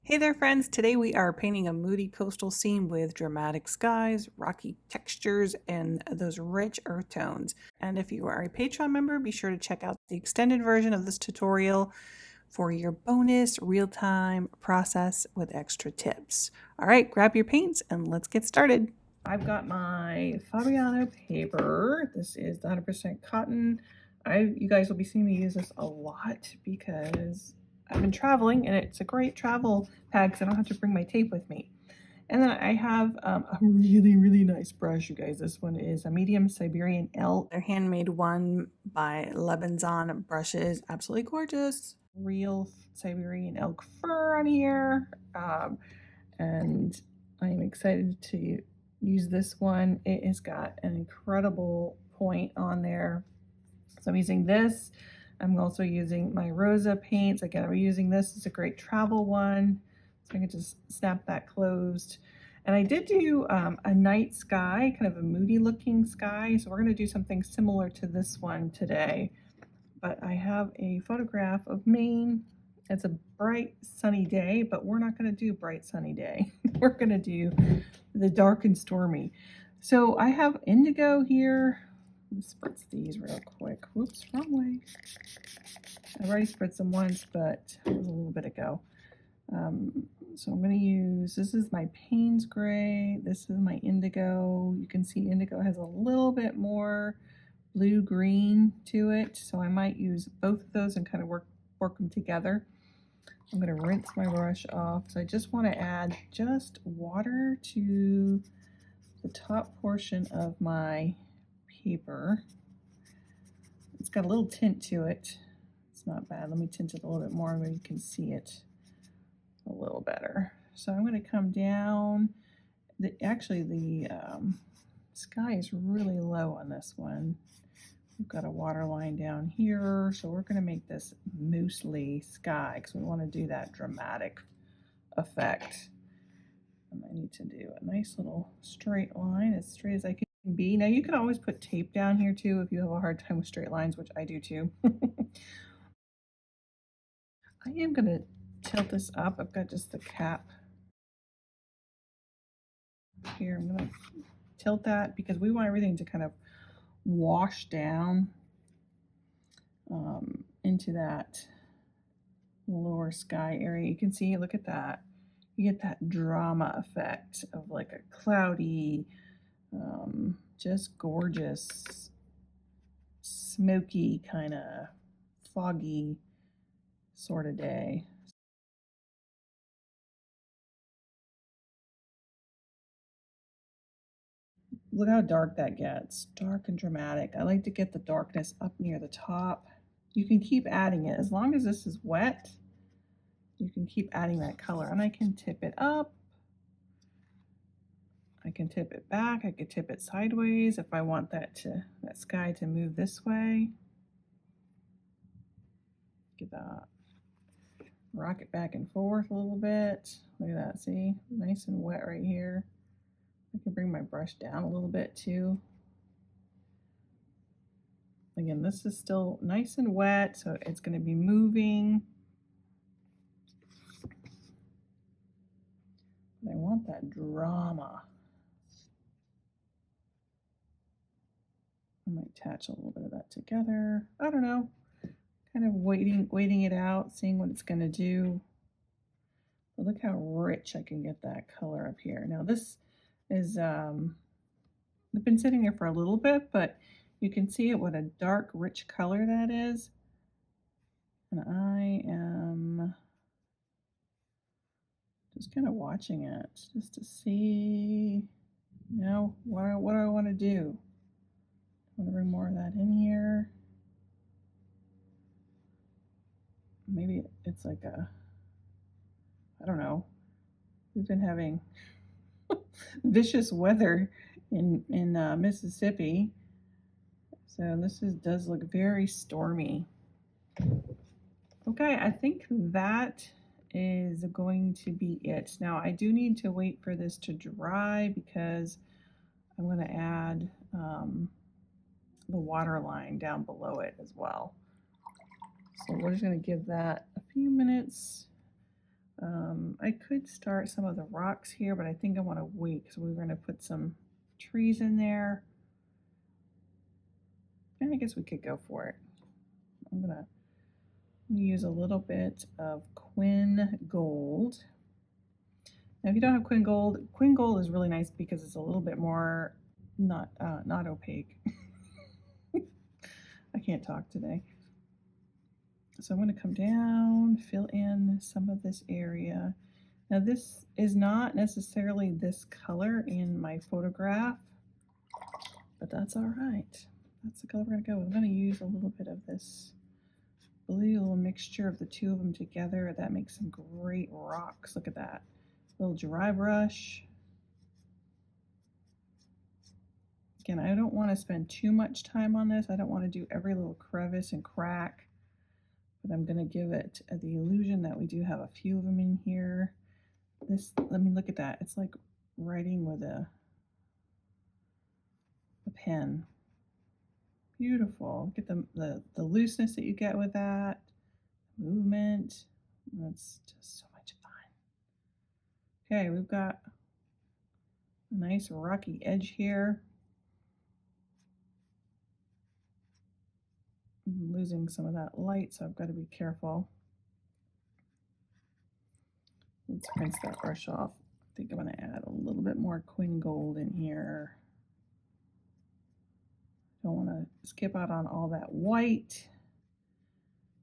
Hey there friends, today we are painting a moody coastal scene with dramatic skies, rocky textures, and those rich earth tones. And if you are a Patreon member, be sure to check out the extended version of this tutorial for your bonus real-time process with extra tips. All right, grab your paints and let's get started. I've got my Fabriano paper. This is 100% cotton. You guys will be seeing me use this a lot because I've been traveling and it's a great travel pad because I don't have to bring my tape with me. And then I have a really nice brush, you guys. This one is a medium Siberian elk. They're handmade one by Lebanzon Brushes. Absolutely gorgeous. Real Siberian elk fur on here. And I'm excited to use this one. It has got an incredible point on there. So I'm using this. I'm also using my Rosa paints. Again, I'm using this. It's a great travel one. So I can just snap that closed. And I did do a night sky, kind of a moody looking sky. So we're going to do something similar to this one today. But I have a photograph of Maine. It's a bright sunny day, but we're not going to do bright sunny day. We're going to do the dark and stormy. So I have Indigo here. Let's spritz these real quick. Whoops, wrong way. I've already spritzed them once, but it was a little bit ago. So I'm going to use, this is my Paynes gray. This is my Indigo. You can see Indigo has a little bit more blue-green to it. So I might use both of those and kind of work them together. I'm going to rinse my brush off. So I just want to add just water to the top portion of my paper. It's got a little tint to it. It's not bad. Let me tint it a little bit more where you can see it a little better. So I'm going to come down. Actually, the sky is really low on this one. We've got a water line down here, so we're going to make this mostly sky because we want to do that dramatic effect. And I need to do a nice little straight line, as straight as I can be. Now you can always put tape down here too if you have a hard time with straight lines, which I do too. I am going to tilt this up. I've got just the cap here. I'm going to tilt that because we want everything to kind of wash down into that lower sky area. You can see, look at that. You get that drama effect of like a cloudy, just gorgeous, smoky, kind of foggy sort of day. Look how dark that gets. Dark and dramatic. I like to get the darkness up near the top. You can keep adding it. As long as this is wet, you can keep adding that color. And I can tip it up. I can tip it back. I could tip it sideways if I want that sky to move this way. Get that. Rock it back and forth a little bit. Look at that, see? Nice and wet right here. I can bring my brush down a little bit too. Again, this is still nice and wet, so it's going to be moving. I want that drama. I might attach a little bit of that together. I don't know. Kind of waiting it out, seeing what it's going to do. But look how rich I can get that color up here. Now this is, I've been sitting there for a little bit, but you can see it, what a dark, rich color that is. And I am just kind of watching it just to see, you know, what do I want to do? I want to bring more of that in here. Maybe it's like a, I don't know. We've been having vicious weather in Mississippi. So this does look very stormy. Okay, I think that is going to be it. Now I do need to wait for this to dry because I'm going to add the water line down below it as well. So we're just going to give that a few minutes. I could start some of the rocks here, but I think I want to wait because we're going to put some trees in there. And I guess we could go for it. I'm going to use a little bit of Quin Gold. Now, if you don't have Quin Gold is really nice because it's a little bit more not opaque. I can't talk today. So I'm going to come down, fill in some of this area. Now this is not necessarily this color in my photograph, but that's all right. That's the color we're going to go with. I'm going to use a little bit of this blue, little mixture of the two of them together. That makes some great rocks. Look at that. Little dry brush. Again, I don't want to spend too much time on this. I don't want to do every little crevice and crack, but I'm going to give it the illusion that we do have a few of them in here. This, let me look at that. It's like writing with a pen. Beautiful. Look at the looseness that you get with that. Movement. That's just so much fun. Okay, we've got a nice rocky edge here. I'm losing some of that light, so I've got to be careful. Let's rinse that brush off. I think I'm going to add a little bit more Quin Gold in here. Don't want to skip out on all that white.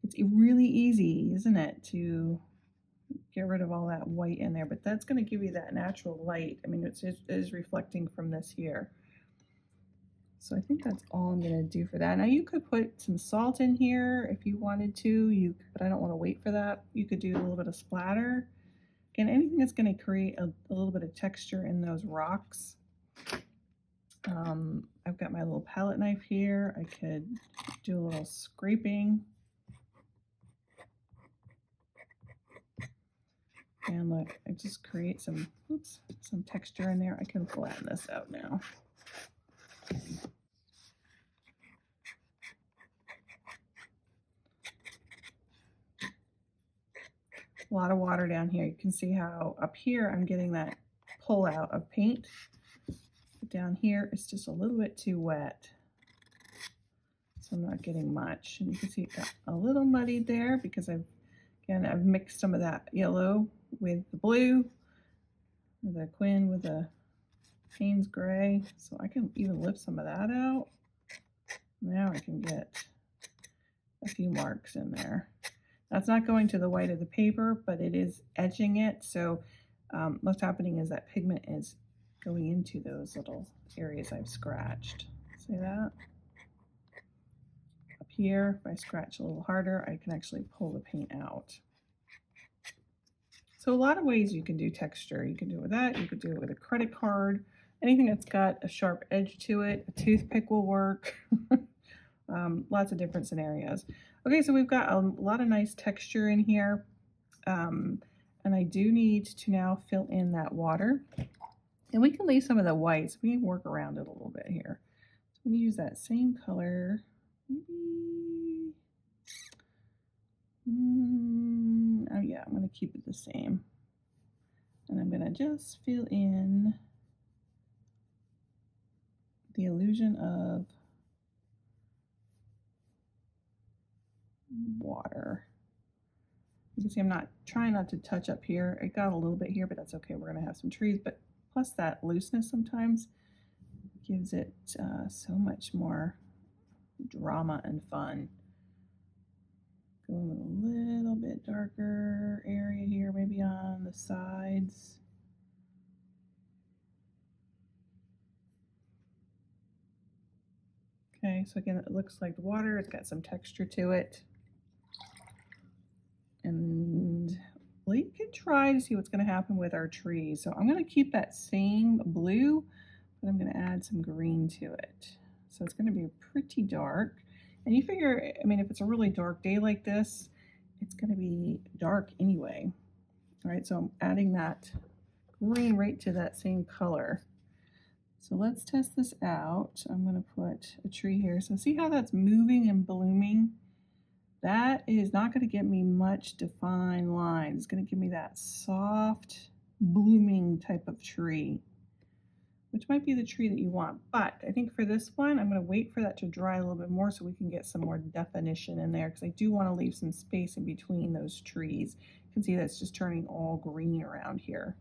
It's really easy, isn't it, to get rid of all that white in there, but that's going to give you that natural light. I mean, it is reflecting from this here. So I think that's all I'm going to do for that. Now you could put some salt in here if you wanted to, but I don't want to wait for that. You could do a little bit of splatter. Again, anything that's going to create a little bit of texture in those rocks. I've got my little palette knife here. I could do a little scraping. And look, I just create some texture in there. I can flatten this out now. A lot of water down here. You can see how up here I'm getting that pull out of paint. But down here it's just a little bit too wet. So I'm not getting much. And you can see it got a little muddied there because I've mixed some of that yellow with the blue, or the Quin with the Paynes gray. So I can even lift some of that out. Now I can get a few marks in there. That's not going to the white of the paper, but it is edging it. So what's happening is that pigment is going into those little areas I've scratched. See that? Up here, if I scratch a little harder, I can actually pull the paint out. So a lot of ways you can do texture. You can do it with that. You could do it with a credit card. Anything that's got a sharp edge to it. A toothpick will work. Lots of different scenarios. Okay, so we've got a lot of nice texture in here. And I do need to now fill in that water. And we can leave some of the whites. We can work around it a little bit here. So I'm going to use that same color. Maybe. Oh yeah, I'm going to keep it the same. And I'm going to just fill in the illusion of water. You can see I'm not trying not to touch up here. It got a little bit here, but that's okay. We're going to have some trees, but plus that looseness sometimes gives it so much more drama and fun. Go a little bit darker area here, maybe on the sides. Okay, so again, it looks like the water. It's got some texture to it. And we could try to see what's going to happen with our trees. So I'm going to keep that same blue, but I'm going to add some green to it. So it's going to be pretty dark. And you figure, I mean, if it's a really dark day like this, it's going to be dark anyway. All right, so I'm adding that green right to that same color. So let's test this out. I'm going to put a tree here. So see how that's moving and blooming? That is not going to give me much defined lines. It's going to give me that soft, blooming type of tree, which might be the tree that you want. But I think for this one, I'm going to wait for that to dry a little bit more so we can get some more definition in there, because I do want to leave some space in between those trees. You can see that's just turning all green around here.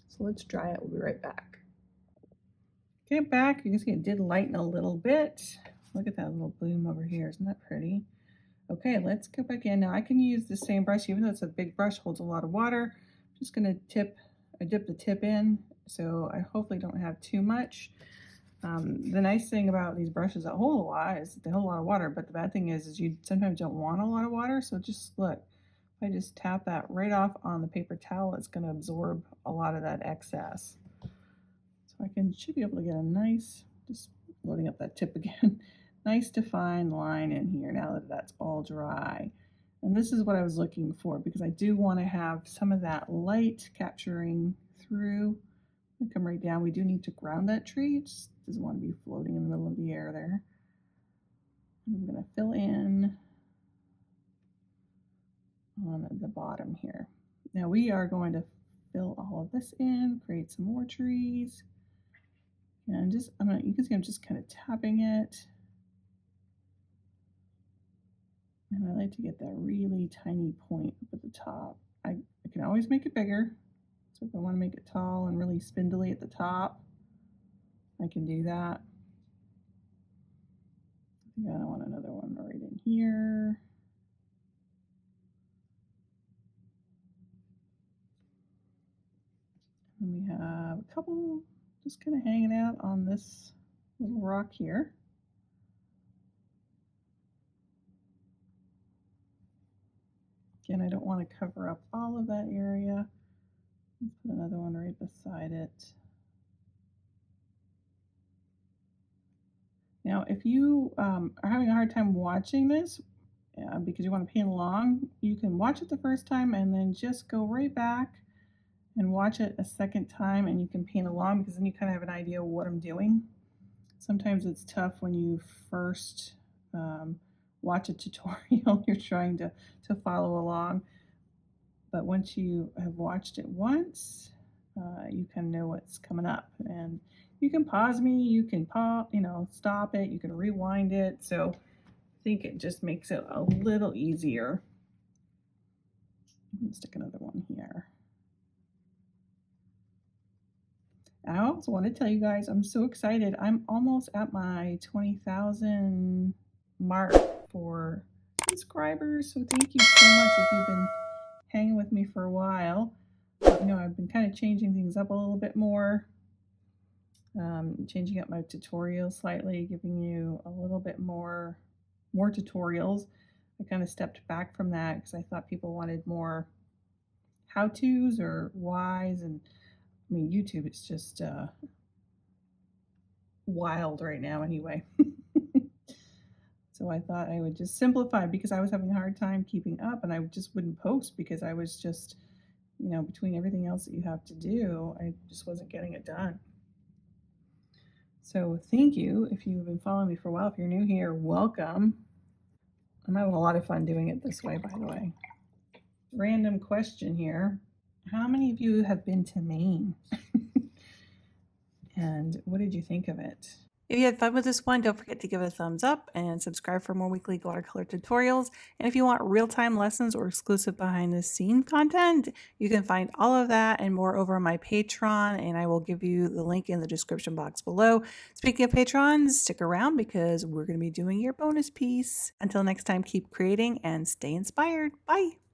So let's dry it. We'll be right back. Get back. You can see it did lighten a little bit. Look at that little bloom over here. Isn't that pretty? Okay, let's go back in. Now I can use the same brush, even though it's a big brush, holds a lot of water. I'm just gonna dip the tip in, so I hopefully don't have too much. The nice thing about these brushes that hold a lot is they hold a lot of water, but the bad thing is you sometimes don't want a lot of water, so just look. If I just tap that right off on the paper towel, it's gonna absorb a lot of that excess. So should be able to get a nice, just loading up that tip again, nice defined line in here now that that's all dry. And this is what I was looking for, because I do want to have some of that light capturing through. Come right down. We do need to ground that tree. It just doesn't want to be floating in the middle of the air there. I'm going to fill in on the bottom here. Now we are going to fill all of this in, create some more trees. And you can see I'm just kind of tapping it. And I like to get that really tiny point up at the top. I can always make it bigger. So if I want to make it tall and really spindly at the top, I can do that. I think I want another one right in here. And we have a couple just kind of hanging out on this little rock here. Again, I don't want to cover up all of that area. Let's put another one right beside it. Now, if you are having a hard time watching this because you want to paint along, you can watch it the first time and then just go right back and watch it a second time, and you can paint along, because then you kind of have an idea of what I'm doing. Sometimes it's tough when you first watch a tutorial, you're trying to follow along. But once you have watched it once, you can know what's coming up. And you can pause me, you can stop it, you can rewind it. So I think it just makes it a little easier. I'm going to stick another one here. I also want to tell you guys, I'm so excited. I'm almost at my 20,000 mark for subscribers. So thank you so much if you've been hanging with me for a while. I've been kind of changing things up a little bit more. Changing up my tutorials slightly, giving you a little bit more tutorials. I kind of stepped back from that because I thought people wanted more how-tos or whys, and YouTube is just wild right now anyway. So I thought I would just simplify, because I was having a hard time keeping up, and I just wouldn't post because I was just, between everything else that you have to do, I just wasn't getting it done. So thank you if you've been following me for a while. If you're new here, welcome. I'm having a lot of fun doing it this way, by the way. Random question here. How many of you have been to Maine? And what did you think of it? If you had fun with this one, don't forget to give it a thumbs up and subscribe for more weekly watercolor tutorials. And if you want real-time lessons or exclusive behind-the-scene content, you can find all of that and more over on my Patreon, and I will give you the link in the description box below. Speaking of patrons, stick around because we're going to be doing your bonus piece. Until next time, keep creating and stay inspired. Bye!